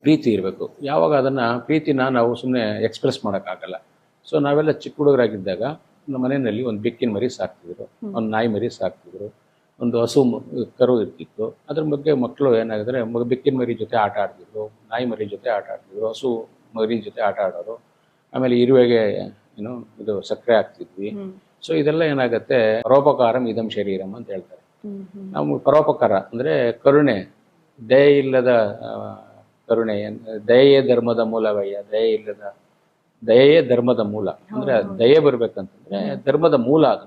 ಪ್ರೀತಿ ಇರಬೇಕು. ಯಾವಾಗ ಅದನ್ನು ಪ್ರೀತಿನ ನಾವು ಸುಮ್ಮನೆ ಎಕ್ಸ್‌ಪ್ರೆಸ್ ಮಾಡೋಕ್ಕಾಗಲ್ಲ. ಸೊ ನಾವೆಲ್ಲ ಚಿಕ್ಕ ಹುಡುಗರಾಗಿದ್ದಾಗ ನಮ್ಮ ಮನೆಯಲ್ಲಿ ಒಂದು ಬೆಕ್ಕಿನ ಮರಿ ಸಾಕ್ತಿದ್ರು, ಒಂದು ನಾಯಿ ಮರಿ ಸಾಕ್ತಿದ್ರು, ಒಂದು ಹಸು ಕರು ಇರ್ತಿತ್ತು. ಅದ್ರ ಬಗ್ಗೆ ಮಕ್ಕಳು ಏನಾಗಿದ್ರೆ ಬೆಕ್ಕಿನ ಮರಿ ಜೊತೆ ಆಟ ಆಡ್ತಿದ್ರು, ನಾಯಿ ಮರಿ ಜೊತೆ ಆಟ ಆಡ್ತಿದ್ರು, ಹಸು ಮರಿ ಜೊತೆ ಆಟ ಆಡೋರು. ಆಮೇಲೆ ಇರುವೆಗೆ ಏನು ಇದು ಸಕ್ಕರೆ ಹಾಕ್ತಿದ್ವಿ. ಸೊ ಇದೆಲ್ಲ ಏನಾಗುತ್ತೆ, ಪರೋಪಕಾರಂ ಇದಂ ಶರೀರಂ ಅಂತ ಹೇಳ್ತಾರೆ. ನಾವು ಪರೋಪಕಾರ ಅಂದರೆ ಕರುಣೆ, ದಯೆ ಇಲ್ಲದ ಕರುಣೆ, ದಯೆಯೇ ಧರ್ಮದ ಮೂಲವಯ್ಯ, ದಯೆಯೇ ಧರ್ಮದ ಮೂಲ. ಅಂದ್ರೆ ದಯೆ ಬರ್ಬೇಕಂತಂದ್ರೆ ಧರ್ಮದ ಮೂಲ ಅದು.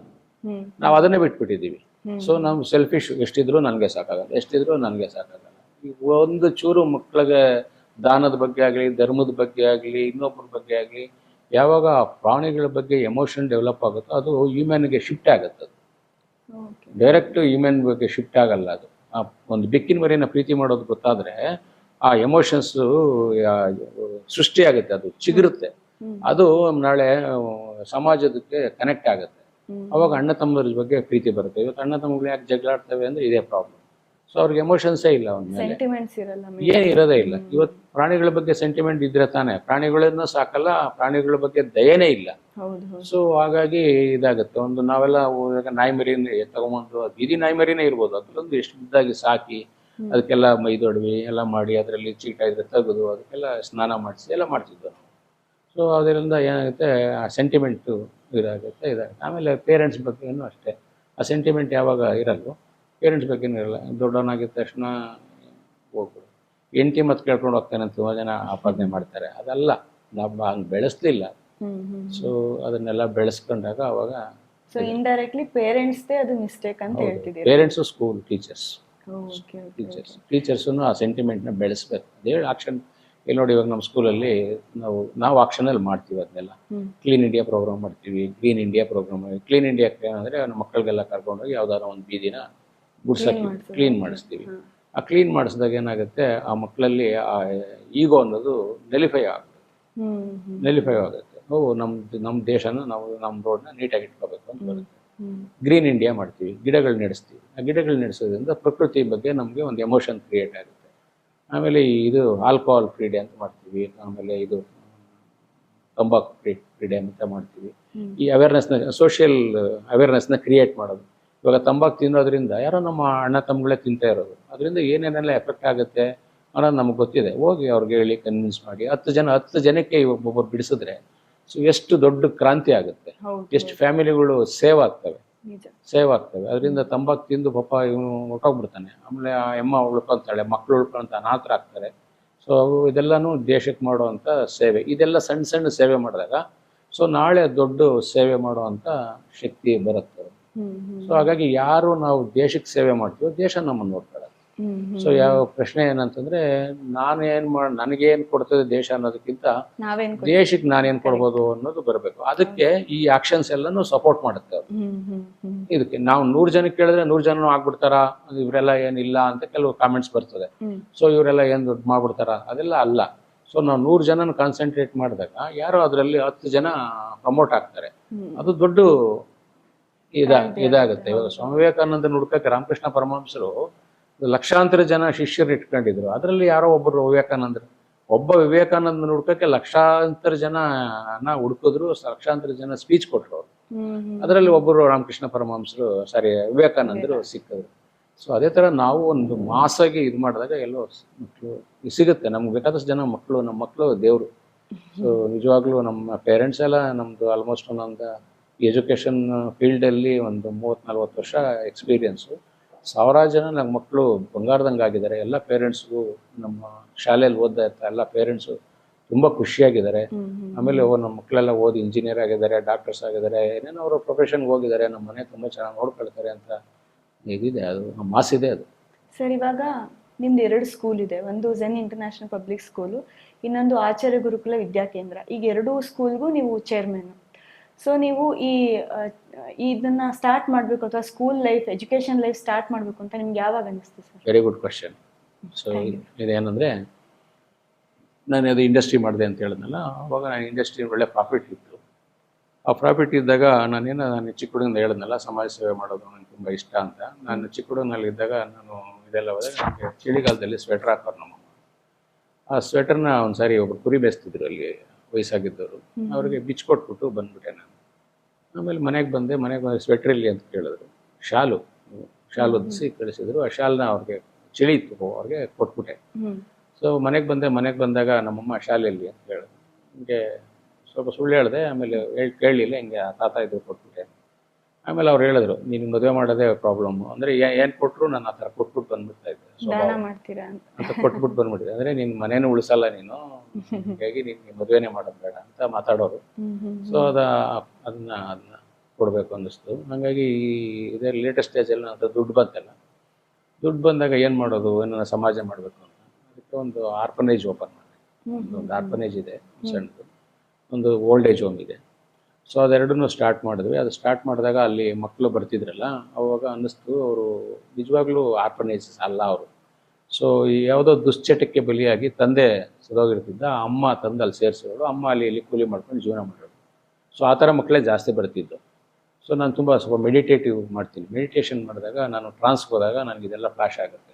ನಾವು ಅದನ್ನೇ ಬಿಟ್ಬಿಟ್ಟಿದ್ದೀವಿ. ಸೊ ನಾವು ಸೆಲ್ಫಿಶ್, ಎಷ್ಟಿದ್ರು ನನಗೆ ಸಾಕಾಗಲ್ಲ, ಎಷ್ಟಿದ್ರು ನನಗೆ ಸಾಕಾಗಲ್ಲ. ಒಂದು ಚೂರು ಮಕ್ಕಳಿಗೆ ದಾನದ ಬಗ್ಗೆ ಆಗಲಿ, ಧರ್ಮದ ಬಗ್ಗೆ ಆಗಲಿ, ಇನ್ನೊಬ್ಬರ ಬಗ್ಗೆ ಆಗಲಿ, ಯಾವಾಗ ಪ್ರಾಣಿಗಳ ಬಗ್ಗೆ ಎಮೋಷನ್ ಡೆವಲಪ್ ಆಗುತ್ತೋ ಅದು ಹ್ಯೂಮನ್ಗೆ ಶಿಫ್ಟ್ ಆಗುತ್ತೆ. ಅದು ಡೈರೆಕ್ಟ್ ಹ್ಯೂಮನ್ ಬಗ್ಗೆ ಶಿಫ್ಟ್ ಆಗಲ್ಲ. ಅದು ಒಂದು ಬೆಕ್ಕಿನ ಮರಿನ ಪ್ರೀತಿ ಮಾಡೋದು ಗೊತ್ತಾದ್ರೆ ಆ ಎಮೋಷನ್ಸು ಸೃಷ್ಟಿಯಾಗುತ್ತೆ, ಅದು ಚಿಗುರುತ್ತೆ. ಅದು ನಾಳೆ ಸಮಾಜದಕ್ಕೆ ಕನೆಕ್ಟ್ ಆಗುತ್ತೆ. ಅವಾಗ ಅಣ್ಣ ತಮ್ಮರ ಬಗ್ಗೆ ಪ್ರೀತಿ ಬರುತ್ತೆ. ಇವತ್ತು ಅಣ್ಣ ತಮ್ಮಗಳು ಯಾಕೆ ಜಗಳಾಡ್ತವೆ ಅಂದ್ರೆ ಇದೇ ಪ್ರಾಬ್ಲಮ್. ಸೊ ಅವ್ರಿಗೆ ಎಮೋಷನ್ಸೇ ಇಲ್ಲ, ಅವನ ಮೇಲೆ ಏನು ಇರೋದೇ ಇಲ್ಲ. ಇವತ್ತು ಪ್ರಾಣಿಗಳ ಬಗ್ಗೆ ಸೆಂಟಿಮೆಂಟ್ ಇದ್ರೆ ತಾನೆ, ಪ್ರಾಣಿಗಳನ್ನ ಸಾಕಲ್ಲ, ಪ್ರಾಣಿಗಳ ಬಗ್ಗೆ ದಯೆನೇ ಇಲ್ಲ. ಸೊ ಹಾಗಾಗಿ ಇದಾಗುತ್ತೆ. ಒಂದು ನಾವೆಲ್ಲ ನಾಯಿ ಮರಿನ ತಗೊಂಬಂದು, ಬೀದಿ ನಾಯಿ ಮರಿನೇ ಇರ್ಬೋದು, ಅದ್ರಲ್ಲೊಂದು ಎಷ್ಟು ಮುದ್ದಾಗಿ ಸಾಕಿ ಅದಕ್ಕೆಲ್ಲ ಮೈದೊಡವಿ ಎಲ್ಲ ಮಾಡಿ ಅದರಲ್ಲಿ ಚೀಟ ಇದ್ರೆ ತೆಗೆದು ಅದಕ್ಕೆಲ್ಲ ಸ್ನಾನ ಮಾಡಿಸಿ ಎಲ್ಲ ಮಾಡ್ತಿದ್ವು ನಾವು. ಸೊ ಅದರಿಂದ ಏನಾಗುತ್ತೆ, ಆ ಸೆಂಟಿಮೆಂಟು ಇದಾಗುತ್ತೆ. ಆಮೇಲೆ ಪೇರೆಂಟ್ಸ್ ಬಗ್ಗೆನೂ ಅಷ್ಟೇ, ಆ ಸೆಂಟಿಮೆಂಟ್ ಯಾವಾಗ ಇರಲ್ವೋ ಪೇರೆಂಟ್ಸ್ ಬಗ್ಗೆನೂ ಇರಲ್ಲ. ದೊಡ್ಡವನಾಗಿದ್ದ ತಕ್ಷಣ ಹೋಗ್ಬಿಡು, ಹೆಂಡತಿ ಮತ್ತೆ ಕೇಳ್ಕೊಂಡು ಹೋಗ್ತಾನೆ ಅಂತ ತುಂಬ ಜನ ಆಪಾದನೆ ಮಾಡ್ತಾರೆ. ಅದಲ್ಲ, ನಾವು ಹಂಗೆ ಬೆಳೆಸ್ಲಿಲ್ಲ. ಸೊ ಅದನ್ನೆಲ್ಲ ಬೆಳೆಸ್ಕೊಂಡಾಗ ಅವಾಗ ಇಂಡೈರೆಕ್ಟ್ಲಿ ಪೇರೆಂಟ್ಸ್ದೇ ಅದು ಮಿಸ್ಟೇಕ್ ಅಂತ ಹೇಳ್ತಿದ್ದೀವಿ. ಪೇರೆಂಟ್ಸು, ಸ್ಕೂಲ್, ಟೀಚರ್ಸನ್ನು ಆ ಸೆಂಟಿಮೆಂಟ್ನ ಬೆಳೆಸ್ಬೇಕು. ಅದೇ ಆಕ್ಷನ್. ಇಲ್ಲಿ ನೋಡಿ, ಇವಾಗ ನಮ್ಮ ಸ್ಕೂಲಲ್ಲಿ ನಾವು ಆಕ್ಷನಲ್ಲಿ ಮಾಡ್ತೀವಿ ಅದನ್ನೆಲ್ಲ. ಕ್ಲೀನ್ ಇಂಡಿಯಾ ಪ್ರೋಗ್ರಾಮ್ ಮಾಡ್ತೀವಿ, green India programme. Clean India ಅಂದರೆ ನಮ್ಮ ಮಕ್ಕಳಿಗೆಲ್ಲ ಕರ್ಕೊಂಡೋಗಿ ಯಾವ್ದಾದ್ರು ಒಂದು ಬೀದಿನ ಗುಡ್ಸಕ್ಕೆ ಕ್ಲೀನ್ ಮಾಡಿಸ್ತೀವಿ. ಆ ಕ್ಲೀನ್ ಮಾಡಿಸಿದಾಗ ಏನಾಗುತ್ತೆ, ಆ ಮಕ್ಕಳಲ್ಲಿ ಆ ಈಗೋ ಅನ್ನೋದು ನೆಲಿಫೈ ಆಗುತ್ತೆ. ನಮ್ಮ ದೇಶನ ನಾವು, ನಮ್ಮ ರೋಡ್ನ ನೀಟಾಗಿ ಇಟ್ಕೋಬೇಕು ಅಂತ ಬರುತ್ತೆ. ಗ್ರೀನ್ ಇಂಡಿಯಾ ಮಾಡ್ತೀವಿ, ಗಿಡಗಳು ನೆಡೆಸ್ತೀವಿ. ಆ ಗಿಡಗಳು ನೆಡೆಸೋದ್ರಿಂದ ಪ್ರಕೃತಿ ಬಗ್ಗೆ ನಮಗೆ ಒಂದು ಎಮೋಷನ್ ಕ್ರಿಯೇಟ್ ಆಗುತ್ತೆ. ಆಮೇಲೆ ಇದು ಆಲ್ಕೋಹಾಲ್ ಫ್ರೀ ಡೇ ಅಂತ ಮಾಡ್ತೀವಿ. ಆಮೇಲೆ ಇದು ತಂಬಾಕು ಫ್ರೀ ಡೇ ಅಂತ ಮಾಡ್ತೀವಿ. ಈ ಅವೇರ್ನೆಸ್ನ, ಸೋಷಿಯಲ್ ಅವೇರ್ನೆಸ್ನ ಕ್ರಿಯೇಟ್ ಮಾಡೋದು. ಇವಾಗ ತಂಬಾಕು ತಿನ್ನೋದ್ರಿಂದ ಯಾರೋ ನಮ್ಮ ಅಣ್ಣ ತಮ್ಮಗಳೇ ತಿಂತಾ ಇರೋದು, ಅದರಿಂದ ಏನೇನೆಲ್ಲ ಎಫೆಕ್ಟ್ ಆಗುತ್ತೆ ಅನ್ನೋದು ನಮ್ಗೆ ಗೊತ್ತಿದೆ. ಹೋಗಿ ಅವ್ರಿಗೆ ಹೇಳಿ ಕನ್ವಿನ್ಸ್ ಮಾಡಿ 10 ಜನಕ್ಕೆ ಒಬ್ಬೊಬ್ಬರು ಬಿಡಿಸಿದ್ರೆ ಸೊ ಎಷ್ಟು ದೊಡ್ಡ ಕ್ರಾಂತಿ ಆಗುತ್ತೆ, ಎಷ್ಟು ಫ್ಯಾಮಿಲಿಗಳು ಸೇವ್ ಆಗ್ತವೆ. ಅದರಿಂದ ತಂಬಾಕು ತಿಂದು ಪಾಪ ಇವನು ಹೊಟ್ಟೋಗ್ಬಿಡ್ತಾನೆ, ಆಮೇಲೆ ಆ ಅಮ್ಮ ಉಳ್ಕೊತಾಳೆ, ಮಕ್ಕಳು ಉಳ್ಕೊಂತ ಅನಾಥರಾಗ್ತಾರೆ. ಸೊ ಇದೆಲ್ಲನೂ ದೇಶಕ್ಕೆ ಮಾಡುವಂಥ ಸೇವೆ. ಇದೆಲ್ಲ ಸಣ್ಣ ಸಣ್ಣ ಸೇವೆ ಮಾಡಿದಾಗ ಸೊ ನಾಳೆ ದೊಡ್ಡ ಸೇವೆ ಮಾಡುವಂಥ ಶಕ್ತಿ ಬರುತ್ತೆ. ಸೊ ಹಾಗಾಗಿ ಯಾರು ನಾವು ದೇಶಕ್ಕೆ ಸೇವೆ ಮಾಡ್ತೀವೋ ದೇಶ ನಮ್ಮನ್ನು ನೋಡ್ತಾರೆ. ಸೊ ಯಾವ ಪ್ರಶ್ನೆ ಏನಂತಂದ್ರೆ, ನನಗೇನು ಕೊಡ್ತದೆ ದೇಶ ಅನ್ನೋದಕ್ಕಿಂತ ದೇಶಕ್ಕೆ ನಾನೇನ್ ಕೊಡ್ಬೋದು ಅನ್ನೋದು ಬರಬೇಕು. ಅದಕ್ಕೆ ಈ ಆಕ್ಷನ್ಸ್ ಎಲ್ಲಾನು ಸಪೋರ್ಟ್ ಮಾಡುತ್ತೆ. ಇದಕ್ಕೆ ನಾವು 100 ಜನಕ್ಕೆ ಕೇಳಿದ್ರೆ 100 ಜನನು ಆಗ್ಬಿಡ್ತಾರ, ಇವರೆಲ್ಲ ಏನಿಲ್ಲ ಅಂತ ಕೆಲವು ಕಾಮೆಂಟ್ಸ್ ಬರ್ತದೆ. ಸೊ ಇವರೆಲ್ಲ ಏನ್ ದುಡ್ಡು ಮಾಡ್ಬಿಡ್ತಾರ, ಅದೆಲ್ಲ ಅಲ್ಲ. ಸೊ ನಾವು 100 ಜನನ ಕಾನ್ಸಂಟ್ರೇಟ್ ಮಾಡಿದಾಗ ಯಾರೋ ಅದರಲ್ಲಿ 10 ಜನ ಪ್ರಮೋಟ್ ಆಗ್ತಾರೆ. ಅದು ದೊಡ್ಡ ಇದಾಗುತ್ತೆ. ಇವಾಗ ಸ್ವಾಮಿ ವಿವೇಕಾನಂದ ಹುಡ್ಕಕ್ಕೆ ರಾಮಕೃಷ್ಣ ಪರಮಹಂಸರು ಲಕ್ಷಾಂತರ ಜನ ಶಿಷ್ಯರು ಇಟ್ಕೊಂಡಿದ್ರು. ಅದರಲ್ಲಿ ಯಾರೋ ಒಬ್ಬರು ಒಬ್ಬ ವಿವೇಕಾನಂದನ ಹುಡ್ಕಕ್ಕೆ ಲಕ್ಷಾಂತರ ಜನ ಹುಡುಕಿದ್ರು, ಲಕ್ಷಾಂತರ ಜನ ಸ್ಪೀಚ್ ಕೊಟ್ಟರು. ಅದರಲ್ಲಿ ಒಬ್ಬರು ರಾಮಕೃಷ್ಣ ಪರಮಹಂಸರು, ವಿವೇಕಾನಂದರು ಸಿಕ್ಕಿದ್ರು. ಸೊ ಅದೇ ತರ ನಾವು ಒಂದು ಮಾಸಾಗಿ ಇದು ಮಾಡಿದಾಗ ಎಲ್ಲೋ ಮಕ್ಕಳು ಸಿಗುತ್ತೆ. ನಮ್ಗೆ ಬೇಕಾದಷ್ಟು ಜನ ಮಕ್ಕಳು, ನಮ್ಮ ಮಕ್ಕಳು ದೇವರು. ಸೊ ನಿಜವಾಗ್ಲೂ ನಮ್ಮ ಪೇರೆಂಟ್ಸ್ ಎಲ್ಲ ನಮ್ದು ಆಲ್ಮೋಸ್ಟ್ ಒಂದೊಂದು ಎಜುಕೇಷನ್ ಫೀಲ್ಡಲ್ಲಿ ಒಂದು 30-40 ವರ್ಷ ಎಕ್ಸ್ಪೀರಿಯನ್ಸು. 1000 ಜನ ನಮ್ಮ ಮಕ್ಕಳು ಬಂಗಾರದಂಗೆ ಆಗಿದ್ದಾರೆ. ಎಲ್ಲ ಪೇರೆಂಟ್ಸ್ಗೂ, ನಮ್ಮ ಶಾಲೆಯಲ್ಲಿ ಓದ್ತಾ ಇರ್ತಾರೆ ಎಲ್ಲ ಪೇರೆಂಟ್ಸು ತುಂಬ ಖುಷಿಯಾಗಿದ್ದಾರೆ. ಆಮೇಲೆ ನಮ್ಮ ಮಕ್ಕಳೆಲ್ಲ ಓದಿ ಇಂಜಿನಿಯರ್ ಆಗಿದ್ದಾರೆ, ಡಾಕ್ಟರ್ಸ್ ಆಗಿದ್ದಾರೆ, ಏನೇನೋ ಅವರು ಪ್ರೊಫೆಷನ್ಗೆ ಹೋಗಿದ್ದಾರೆ. ನಮ್ಮ ಮನೆ ತುಂಬ ಚೆನ್ನಾಗಿ ನೋಡ್ಕೊಳ್ತಾರೆ ಅಂತ ಇದಿದೆ, ಅದು ನಮ್ಮ ಮಾಸಿದೆ ಅದು. ಸರ್, ಇವಾಗ ನಿಮ್ದು 2 ಸ್ಕೂಲ್ ಇದೆ. ಒಂದು ಝೆನ್ ಇಂಟರ್ನ್ಯಾಷನಲ್ ಪಬ್ಲಿಕ್ ಸ್ಕೂಲು, ಇನ್ನೊಂದು ಆಚಾರ್ಯ ಗುರುಕುಲ ವಿದ್ಯಾಕೇಂದ್ರ. ಈಗ 2 ಸ್ಕೂಲ್ಗೂ ನೀವು ಚೇರ್ಮನ್. ಸೊ ನೀವು ಇದನ್ನ ಸ್ಟಾರ್ಟ್ ಮಾಡಬೇಕು ಅಥವಾ school life, education life start ಮಾಡಬೇಕು ಅಂತ ನಿಮ್ಗೆ ಯಾವಾಗ ಅನಿಸ್ತು sir? Very good question. So ಇದೇನಂದರೆ, ನಾನು ಅದು ಇಂಡಸ್ಟ್ರಿ ಮಾಡಿದೆ ಅಂತ ಹೇಳಿದ್ನಲ್ಲ, ಅವಾಗ ನಾನು ಇಂಡಸ್ಟ್ರಿ ಒಳ್ಳೆ ಪ್ರಾಫಿಟ್ ಇತ್ತು. ಆ ಪ್ರಾಫಿಟ್ ಇದ್ದಾಗ ನಾನು ಚಿಕ್ಕ ಹುಡುಗನಿಂದ ಹೇಳಿದ್ನಲ್ಲ, ಸಮಾಜ ಸೇವೆ ಮಾಡೋದು ನನಗೆ ತುಂಬ ಇಷ್ಟ ಅಂತ. ನಾನು ಚಿಕ್ಕ ಹುಡುಗನಲ್ಲಿ ಇದ್ದಾಗ ನಾನು ಇದೆಲ್ಲ ಹೋದರೆ ನನಗೆ ಚಳಿಗಾಲದಲ್ಲಿ ಸ್ವೆಟರ್ ಹಾಕೋರು ನಮ್ಮಮ್ಮ. ಆ ಸ್ವೆಟರ್ನ ಒಂದ್ಸಾರಿ ಒಬ್ರು ಕುರಿ ಬೇಯಿಸ್ತಿದ್ರು ಅಲ್ಲಿ ವಯಸ್ಸಾಗಿದ್ದವರು, ಅವ್ರಿಗೆ ಬಿಚ್ಕೊಟ್ಬಿಟ್ಟು ಬಂದ್ಬಿಟ್ಟೆ ನಾನು. ಆಮೇಲೆ ಮನೆಗೆ ಬಂದೆ, ಮನೆಗೆ ಸ್ವೆಟ್ರ್ ಇಲ್ಲಿ ಅಂತ ಕೇಳಿದ್ರು, ಶಾಲು ಹೊದಿಸಿ ಕಳಿಸಿದ್ರು. ಆ ಶಾಲ್ನ ಅವ್ರಿಗೆ ಚಳಿ ಇತ್ತು, ಅವ್ರಿಗೆ ಕೊಟ್ಬಿಟ್ಟೆ. ಸೊ ಮನೆಗೆ ಬಂದಾಗ ನಮ್ಮಮ್ಮ ಶಾಲೆಯಲ್ಲಿ ಅಂತ ಹೇಳಿದ್ರು. ಹಿಂಗೆ ಸ್ವಲ್ಪ ಸುಳ್ಳು ಹೇಳಿದೆ, ಆಮೇಲೆ ಕೇಳಲಿಲ್ಲ, ಹಿಂಗೆ ಆ ತಾತ ಇದ್ರು ಕೊಟ್ಬಿಟ್ಟೆ. ಆಮೇಲೆ ಅವ್ರು ಹೇಳಿದ್ರು, ನೀನು ಮದುವೆ ಮಾಡೋದೇ ಪ್ರಾಬ್ಲಮ್ಮು, ಅಂದರೆ ಏನು ಕೊಟ್ಟರು ನಾನು ಆ ಥರ ಕೊಟ್ಬಿಟ್ಟು ಬಂದ್ಬಿಡ್ತಾ ಇದ್ದೆ, ಅಂತ ಕೊಟ್ಬಿಟ್ಟು ಬಂದ್ಬಿಟ್ಟಿದೆ. ಅಂದರೆ ನೀನು ಮನೇನೂ ಉಳಿಸಲ್ಲ ನೀನು, ಹೀಗಾಗಿ ನೀನು ಮದುವೆನೇ ಮಾಡೋದು ಬೇಡ ಅಂತ ಮಾತಾಡೋರು. ಸೊ ಅದನ್ನ ಕೊಡಬೇಕು ಅನ್ನಿಸ್ತು. ಹಾಗಾಗಿ ಇದೇ ಲೇಟೆಸ್ಟ್ ಸ್ಟೇಜಲ್ಲಿ ನನ್ನ ದುಡ್ಡು ಬಂತಲ್ಲ, ದುಡ್ಡು ಬಂದಾಗ ಏನು ಮಾಡೋದು, ಏನನ್ನ ಸಮಾಜ ಮಾಡಬೇಕು ಅಂತ ಅದಕ್ಕೆ ಒಂದು ಆರ್ಫನೇಜ್ ಓಪನ್ ಮಾಡಿದೆ. ಒಂದು ಆರ್ಫನೇಜ್ ಇದೆ ಸಣ್ಣದು, ಒಂದು ಓಲ್ಡ್ ಏಜ್ ಹೋಮ್ ಇದೆ. ಸೊ ಅದೆರಡನ್ನೂ ಸ್ಟಾರ್ಟ್ ಮಾಡಿದ್ವಿ. ಅದು ಸ್ಟಾರ್ಟ್ ಮಾಡಿದಾಗ ಅಲ್ಲಿ ಮಕ್ಕಳು ಬರ್ತಿದ್ರಲ್ಲ, ಅವಾಗ ಅನ್ನಿಸ್ತು ಅವರು ನಿಜವಾಗ್ಲೂ ಆರ್ಫನೇಜಸ್ ಅಲ್ಲ ಅವರು. ಸೊ ಯಾವುದೋ ದುಶ್ಚಟಕ್ಕೆ ಬಲಿಯಾಗಿ ತಂದೆ ಸದೋಗಿರ್ತಿದ್ದ, ಅಮ್ಮ ತಂದು ಅಲ್ಲಿ ಸೇರಿಸೋಳು, ಅಮ್ಮ ಅಲ್ಲಿ ಕೂಲಿ ಮಾಡ್ಕೊಂಡು ಜೀವನ ಮಾಡೋಳು. ಸೊ ಆ ಥರ ಮಕ್ಕಳೇ ಜಾಸ್ತಿ ಬರ್ತಿದ್ದು. ಸೊ ನಾನು ಸ್ವಲ್ಪ ಮೆಡಿಟೇಟಿವ್ ಮಾಡ್ತೀನಿ. ಮೆಡಿಟೇಷನ್ ಮಾಡಿದಾಗ, ನಾನು ಟ್ರಾನ್ಸ್ಗೆ ಹೋದಾಗ ನನಗೆ ಇದೆಲ್ಲ ಫ್ಲಾಶ್ ಆಗುತ್ತೆ.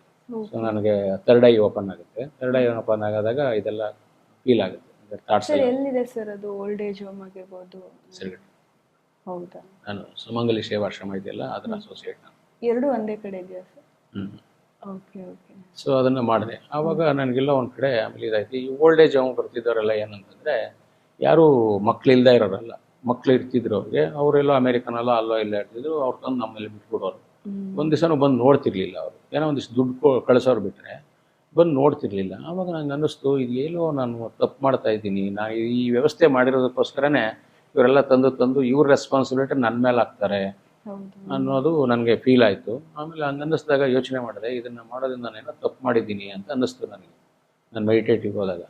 ಸೊ ನನಗೆ ಥರ್ಡ್ ಐ ಓಪನ್ ಆಗುತ್ತೆ. ಥರ್ಡ್ ಐ ಓಪನ್ ಆದಾಗ ಇದೆಲ್ಲ ಫೀಲ್ ಆಗುತ್ತೆ. ಎಲ್ಲಿದೆ ಸರ್ ಅದು ಓಲ್ಡ್ ಏಜ್ ಹೋಮ್ ಆಗಿರ್ಬೋದು? ಹೌದಾ? ನಾನು ಸುಮಂಗಲಿ ಸೇವಾಶ್ರಮ ಇದೆಯಲ್ಲ, ಅದರ ಅಸೋಸಿಯೇಟ್. ಎರಡು ಒಂದೇ ಕಡೆ ಇದೆಯಾ ಸರ್? ಓಕೆ. ಸೊ ಅದನ್ನು ಮಾಡಿದೆ. ಆವಾಗ ನನಗೆಲ್ಲ ಒಂದು ಕಡೆ ಆಮೇಲೆ ಇದಾಯ್ತು. ಈ ಓಲ್ಡ್ ಏಜ್ ಹೋಮ್ ಬರ್ತಿದ್ದವರೆಲ್ಲ ಏನಂತಂದರೆ, ಯಾರೂ ಮಕ್ಕಳಿಲ್ಲದೆ ಇರೋರಲ್ಲ, ಮಕ್ಳು ಇರ್ತಿದ್ರು ಅವ್ರಿಗೆ. ಅವರೆಲ್ಲೋ ಅಮೇರಿಕನಲ್ಲೋ ಅಲ್ಲೋ ಇಲ್ಲ ಇರ್ತಿದ್ರು. ಅವ್ರು ತಂದು ನಮ್ಮಲ್ಲಿ ಬಿಟ್ಬಿಡೋರು. ಒಂದು ದಿವಸನೂ ಬಂದು ನೋಡ್ತಿರ್ಲಿಲ್ಲ ಅವರು. ಏನೋ ಒಂದಿಷ್ಟು ದುಡ್ಡು ಕಳಿಸೋರು ಬಿಟ್ಟರೆ ಬಂದು ನೋಡ್ತಿರ್ಲಿಲ್ಲ. ಆವಾಗ ನಂಗೆ ಅನ್ನಿಸ್ತು, ಇದು ಏನೋ ನಾನು ತಪ್ಪು ಮಾಡ್ತಾ ಇದ್ದೀನಿ, ನಾನು ಈ ವ್ಯವಸ್ಥೆ ಮಾಡಿರೋದಕ್ಕೋಸ್ಕರನೇ ಇವರೆಲ್ಲ ತಂದು ಇವ್ರ ರೆಸ್ಪಾನ್ಸಿಬಿಲಿಟಿ ನನ್ನ ಮೇಲೆ ಹಾಕ್ತಾರೆ ಅನ್ನೋದು ನನಗೆ ಫೀಲ್ ಆಯಿತು. ಆಮೇಲೆ ಹಂಗೆ ಅನ್ನಿಸ್ದಾಗ ಯೋಚನೆ ಮಾಡಿದೆ, ಇದನ್ನು ಮಾಡೋದ್ರಿಂದ ನಾನೇನೋ ತಪ್ಪು ಮಾಡಿದ್ದೀನಿ ಅಂತ ಅನ್ನಿಸ್ತು ನನಗೆ. ನಾನು ಮೆಡಿಟೇಟಿವ್ ಹೋದಾಗ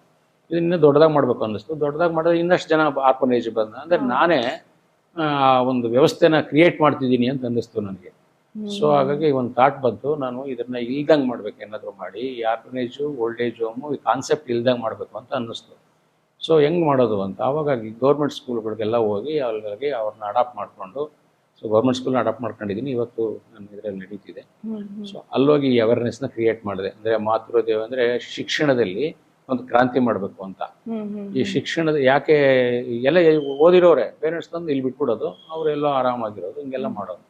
ಇದನ್ನ ದೊಡ್ಡದಾಗಿ ಮಾಡಬೇಕು ಅನ್ನಿಸ್ತು. ದೊಡ್ಡದಾಗಿ ಮಾಡಿದ್ರೆ ಇನ್ನಷ್ಟು ಜನ ಆರ್ಫನೇಜ್ ಬಂದ, ಅಂದರೆ ನಾನೇ ಒಂದು ವ್ಯವಸ್ಥೆನ ಕ್ರಿಯೇಟ್ ಮಾಡ್ತಿದ್ದೀನಿ ಅಂತ ಅನ್ನಿಸ್ತು ನನಗೆ. ಸೊ ಹಾಗಾಗಿ ಒಂದು ಥಾಟ್ ಬಂತು, ನಾನು ಇದನ್ನ ಇಲ್ದಂಗೆ ಮಾಡ್ಬೇಕು, ಏನಾದರೂ ಮಾಡಿ ಈ ಆರ್ಫನೇಜು ಓಲ್ಡ್ ಏಜ್ ಹೋಮು ಈ ಕಾನ್ಸೆಪ್ಟ್ ಇಲ್ದಂಗೆ ಮಾಡಬೇಕು ಅಂತ ಅನ್ನಿಸ್ತು. ಸೊ ಹೆಂಗೆ ಮಾಡೋದು ಅಂತ ಆವಾಗ ಗೌರ್ಮೆಂಟ್ ಸ್ಕೂಲ್ಗಳಿಗೆಲ್ಲ ಹೋಗಿ ಅವ್ರನ್ನ ಅಡಾಪ್ಟ್ ಮಾಡಿಕೊಂಡು, ಸೊ ಗೌರ್ಮೆಂಟ್ ಸ್ಕೂಲ್ನ ಅಡಾಪ್ಟ್ ಮಾಡ್ಕೊಂಡಿದ್ದೀನಿ. ಇವತ್ತು ನನ್ನ ಇದರಲ್ಲಿ ನಡೀತಿದೆ. ಸೊ ಅಲ್ಲೋಗಿ ಈ ಅವೇರ್ನೆಸ್ನ ಕ್ರಿಯೇಟ್ ಮಾಡಿದೆ. ಅಂದರೆ ಮಾತೃದೇವ ಅಂದರೆ ಶಿಕ್ಷಣದಲ್ಲಿ ಒಂದು ಕ್ರಾಂತಿ ಮಾಡಬೇಕು ಅಂತ. ಈ ಶಿಕ್ಷಣದ ಯಾಕೆ ಎಲ್ಲ ಓದಿರೋರೆ ಪೇರೆಂಟ್ಸ್ ತಂದು ಇಲ್ಲಿ ಬಿಟ್ಬಿಡೋದು, ಅವರೆಲ್ಲೋ ಆರಾಮಾಗಿರೋದು, ಹಿಂಗೆಲ್ಲ ಮಾಡೋದು.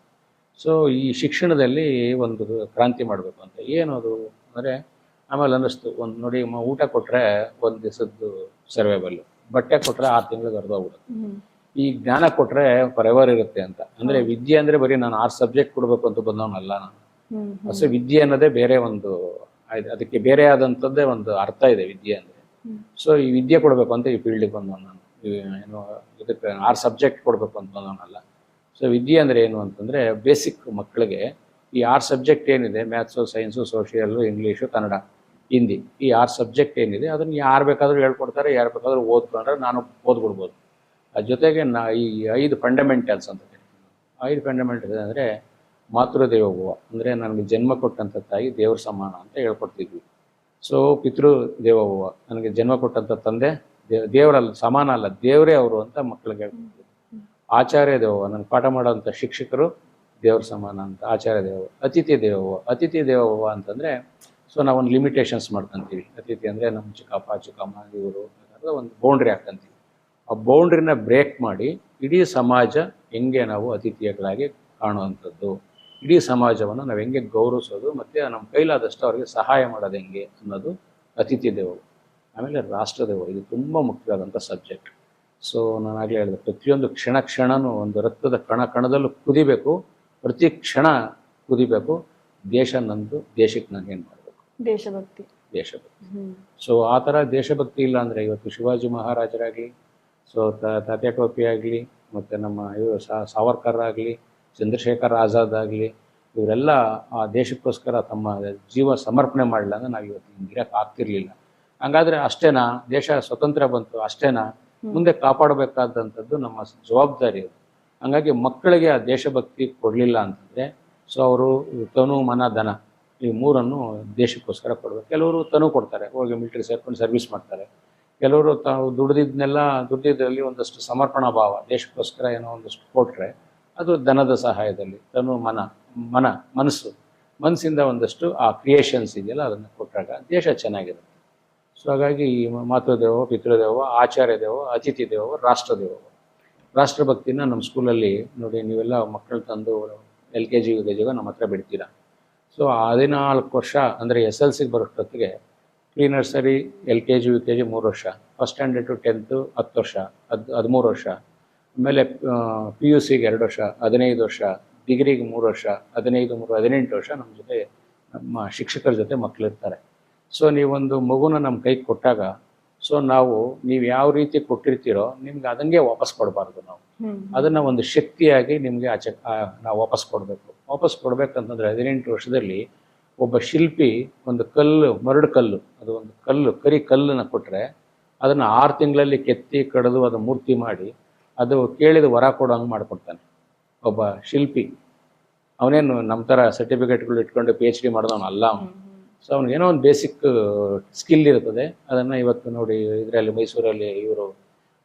ಸೊ ಈ ಶಿಕ್ಷಣದಲ್ಲಿ ಒಂದು ಕ್ರಾಂತಿ ಮಾಡಬೇಕು ಅಂತ. ಏನದು ಅಂದರೆ ಆಮೇಲೆ ಅನ್ನಿಸ್ತು, ಒಂದು ನೋಡಿ, ಊಟ ಕೊಟ್ಟರೆ ಒಂದು ದಿವಸದ್ದು ಸರ್ವೈವಲ್ಲು, ಬಟ್ಟೆ ಕೊಟ್ಟರೆ 6 ತಿಂಗಳಿಗೆ ಅರ್ಧೋಗ್ಬಿಡುತ್ತೆ. ಈ ಜ್ಞಾನ ಕೊಟ್ಟರೆ ಫಾರೆವರ್ ಇರುತ್ತೆ ಅಂತ. ಅಂದರೆ ವಿದ್ಯೆ ಅಂದರೆ ಬರೀ ನಾನು 6 ಸಬ್ಜೆಕ್ಟ್ ಕೊಡಬೇಕು ಅಂತ ಬಂದವನಲ್ಲ ನಾನು. ಅಷ್ಟೇ ವಿದ್ಯೆ ಅನ್ನೋದೇ ಬೇರೆ ಒಂದು, ಅದಕ್ಕೆ ಬೇರೆ ಆದಂಥದ್ದೇ ಒಂದು ಅರ್ಥ ಇದೆ ವಿದ್ಯೆ ಅಂದರೆ. ಸೊ ಈ ವಿದ್ಯೆ ಕೊಡಬೇಕು ಅಂತ ಈ ಫೀಲ್ಡಿಗೆ ಬಂದವನು ನಾನು. ಏನು ಇದಕ್ಕೆ 6 ಸಬ್ಜೆಕ್ಟ್ ಕೊಡಬೇಕು ಅಂತ ಬಂದವನಲ್ಲ. ಸೊ ವಿದ್ಯೆ ಅಂದರೆ ಏನು ಅಂತಂದರೆ, ಬೇಸಿಕ್ ಮಕ್ಕಳಿಗೆ ಈ 6 ಸಬ್ಜೆಕ್ಟ್ ಏನಿದೆ, maths, science, social, English, Kannada, Hindi, ಈ 6 ಸಬ್ಜೆಕ್ಟ್ ಏನಿದೆ ಅದನ್ನು ಯಾರು ಬೇಕಾದರೂ ಹೇಳ್ಕೊಡ್ತಾರೆ, ಯಾರು ಬೇಕಾದರೂ ಓದ್ಕೊಂಡ್ರೆ ನಾನು ಓದ್ಬಿಡ್ಬೋದು. ಅದ್ರ ಜೊತೆಗೆ ಈ 5 ಫಂಡಮೆಂಟಲ್ಸ್ ಅಂತ ಹೇಳ್ತೀನಿ. 5 ಫಂಡಮೆಂಟಲ್ಸ್ ಅಂದರೆ ಮಾತೃದೇವೋಭವ, ಅಂದರೆ ನನಗೆ ಜನ್ಮ ಕೊಟ್ಟಂಥ ತಾಯಿ ದೇವ್ರ ಸಮಾನ ಅಂತ ಹೇಳ್ಕೊಡ್ತಿದ್ವಿ. ಸೊ ಪಿತೃ ದೇವೋಭವ, ನನಗೆ ಜನ್ಮ ಕೊಟ್ಟಂಥ ತಂದೆ ದೇವರಲ್ಲ, ಸಮಾನ ಅಲ್ಲ, ದೇವರೇ ಅವರು ಅಂತ ಮಕ್ಕಳಿಗೆ ಹೇಳ್ಕೊಡ್ತಿದ್ವಿ. ಆಚಾರ್ಯ ದೇವೋಭವ, ನನಗೆ ಪಾಠ ಮಾಡೋಂಥ ಶಿಕ್ಷಕರು ದೇವ್ರ ಸಮಾನ ಅಂತ ಆಚಾರ್ಯ ದೇವೋಭವ. ಅತಿಥಿ ದೇವೋಭವ ಅಂತಂದರೆ, ಸೊ ನಾವೊಂದು ಲಿಮಿಟೇಷನ್ಸ್ ಮಾಡ್ಕೊತೀವಿ. ಅತಿಥಿ ಅಂದರೆ ನಮ್ಮ ಚಿಕ್ಕಮ್ಮ ಇವರು ಒಂದು ಬೌಂಡ್ರಿ ಹಾಕ್ಕೊಂತೀವಿ. ಆ ಬೌಂಡ್ರಿನ ಬ್ರೇಕ್ ಮಾಡಿ ಇಡೀ ಸಮಾಜ ಹೆಂಗೆ ನಾವು ಅತಿಥಿಗಳಾಗಿ ಕಾಣುವಂಥದ್ದು, ಇಡೀ ಸಮಾಜವನ್ನು ನಾವು ಹೆಂಗೆ ಗೌರವಿಸೋದು, ಮತ್ತು ನಮ್ಮ ಕೈಲಾದಷ್ಟು ಅವ್ರಿಗೆ ಸಹಾಯ ಮಾಡೋದು ಹೆಂಗೆ ಅನ್ನೋದು ಅತಿಥಿ ದೇವೋಭವ. ಆಮೇಲೆ ರಾಷ್ಟ್ರದೇವ, ಇದು ತುಂಬ ಮುಖ್ಯವಾದಂಥ ಸಬ್ಜೆಕ್ಟ್. ಸೊ ನಾನಾಗಲೇ ಹೇಳಿದೆ, ಪ್ರತಿಯೊಂದು ಕ್ಷಣನೂ ಒಂದು ರಕ್ತದ ಕಣದಲ್ಲೂ ಕುದಿಬೇಕು, ಪ್ರತಿ ಕ್ಷಣ ಕುದಿಬೇಕು. ದೇಶ ನಂದು, ದೇಶಕ್ಕೆ ನಾನು ಏನು ಮಾಡಬೇಕು, ದೇಶಭಕ್ತಿ. ಸೊ ಆ ಥರ ದೇಶಭಕ್ತಿ ಇಲ್ಲ ಅಂದರೆ ಇವತ್ತು ಶಿವಾಜಿ ಮಹಾರಾಜರಾಗಲಿ, ಸೊ ತಾತ್ಯಾ ಟೋಪಿ ಆಗಲಿ, ಮತ್ತು ನಮ್ಮ ಸಾವರ್ಕರ್ ಆಗಲಿ, ಚಂದ್ರಶೇಖರ್ ಆಜಾದ್ ಆಗಲಿ, ಇವರೆಲ್ಲ ಆ ದೇಶಕ್ಕೋಸ್ಕರ ತಮ್ಮ ಜೀವ ಸಮರ್ಪಣೆ ಮಾಡಲಿಲ್ಲ ಅಂದರೆ ನಾವು ಇವತ್ತು ಹಿಂಗಿರಕ್ಕೆ ಆಗ್ತಿರ್ಲಿಲ್ಲ. ಹಂಗಾದರೆ ಅಷ್ಟೇನಾ, ದೇಶ ಸ್ವತಂತ್ರ ಬಂತು ಅಷ್ಟೇನಾ, ಮುಂದೆ ಕಾಪಾಡಬೇಕಾದಂಥದ್ದು ನಮ್ಮ ಜವಾಬ್ದಾರಿ ಅದು. ಹಂಗಾಗಿ ಮಕ್ಕಳಿಗೆ ಆ ದೇಶಭಕ್ತಿ ಕೊಡಲಿಲ್ಲ ಅಂತಂದರೆ, ಸೊ ಅವರು ತನು, ಮನ, ಧನ ಈ 3 ದೇಶಕ್ಕೋಸ್ಕರ ಕೊಡಬೇಕು. ಕೆಲವರು ತನು ಕೊಡ್ತಾರೆ, ಹೋಗಿ ಮಿಲಿಟರಿ ಸೇರ್ಕೊಂಡು ಸರ್ವಿಸ್ ಮಾಡ್ತಾರೆ. ಕೆಲವರು ತಾವು ದುಡ್ದಿದ್ದಲ್ಲಿ ಒಂದಷ್ಟು ಸಮರ್ಪಣಾ ಭಾವ, ದೇಶಕ್ಕೋಸ್ಕರ ಏನೋ ಒಂದಷ್ಟು ಕೊಟ್ಟರೆ ಅದು ಧನದ ಸಹಾಯದಲ್ಲಿ, ತನು, ಮನಸ್ಸಿಂದ ಒಂದಷ್ಟು ಆ ಕ್ರಿಯೇಷನ್ಸ್ ಇದೆಯಲ್ಲ ಅದನ್ನು ಕೊಟ್ಟಾಗ ದೇಶ ಚೆನ್ನಾಗಿರುತ್ತೆ. ಸೊ ಹಾಗಾಗಿ ಈ ಮಾತೃದೇವೋ, ಪಿತೃದೇವೋ, ಆಚಾರ್ಯ ದೇವೋ, ಅತಿಥಿ ದೇವೋ, ರಾಷ್ಟ್ರದೇವೋ. ರಾಷ್ಟ್ರಭಕ್ತಿನ ನಮ್ಮ ಸ್ಕೂಲಲ್ಲಿ ನೋಡಿ, ನೀವೆಲ್ಲ ಮಕ್ಕಳು ತಂದು LKG UKG ನಮ್ಮ ಹತ್ರ ಬಿಡ್ತೀರಾ. ಸೊ 14 ವರ್ಷ ಅಂದರೆ SLCಗೆ ಬರೋಷ್ಟೊತ್ತಿಗೆ ಪ್ರೀ ನರ್ಸರಿ, LKG UKG 3 ವರ್ಷ, ಫಸ್ಟ್ ಸ್ಟ್ಯಾಂಡರ್ಡ್ ಟು 10th 10 ವರ್ಷ, 13 ವರ್ಷ, ಆಮೇಲೆ PUCಗೆ 2 ವರ್ಷ, 15 ವರ್ಷ, ಡಿಗ್ರಿಗೆ 3 ವರ್ಷ, 15, 3, 18 ವರ್ಷ ನಮ್ಮ ಜೊತೆ, ನಮ್ಮ ಶಿಕ್ಷಕರ ಜೊತೆ ಮಕ್ಕಳಿರ್ತಾರೆ. ಸೊ ನೀವೊಂದು ಮಗುನ ನಮ್ಮ ಕೈಗೆ ಕೊಟ್ಟಾಗ, ಸೊ ನೀವು ಯಾವ ರೀತಿ ಕೊಟ್ಟಿರ್ತೀರೋ ನಿಮ್ಗೆ ಅದಂಗೆ ವಾಪಸ್ ಕೊಡಬಾರ್ದು. ನಾವು ಅದನ್ನು ಒಂದು ಶಕ್ತಿಯಾಗಿ ನಿಮಗೆ ನಾವು ವಾಪಸ್ ಕೊಡಬೇಕು. ವಾಪಸ್ ಕೊಡ್ಬೇಕಂತಂದರೆ 18 ವರ್ಷದಲ್ಲಿ ಒಬ್ಬ ಶಿಲ್ಪಿ ಒಂದು ಮರಡು ಕಲ್ಲು, ಅದು ಒಂದು ಕರಿ ಕಲ್ಲನ್ನು ಕೊಟ್ಟರೆ ಅದನ್ನು 6 ತಿಂಗಳಲ್ಲಿ ಕೆತ್ತಿ ಕಡಿದು ಅದು ಮೂರ್ತಿ ಮಾಡಿ ಅದು ಕೇಳಿದ ವರ ಕೊಡೋ ಹಂಗೆ ಮಾಡಿಕೊಡ್ತಾನೆ ಒಬ್ಬ ಶಿಲ್ಪಿ. ಅವನೇನು ನಮ್ಮ ಥರ ಸರ್ಟಿಫಿಕೇಟ್ಗಳು ಇಟ್ಕೊಂಡು PhD ಮಾಡಿದವನು ಅಲ್ಲ ಅವನು. ಸೊ ಅವ್ನಿಗೇನೋ ಒಂದು ಬೇಸಿಕ್ ಸ್ಕಿಲ್ ಇರ್ತದೆ. ಅದನ್ನು ಇವತ್ತು ನೋಡಿ ಇದರಲ್ಲಿ ಮೈಸೂರಲ್ಲಿ ಇವರು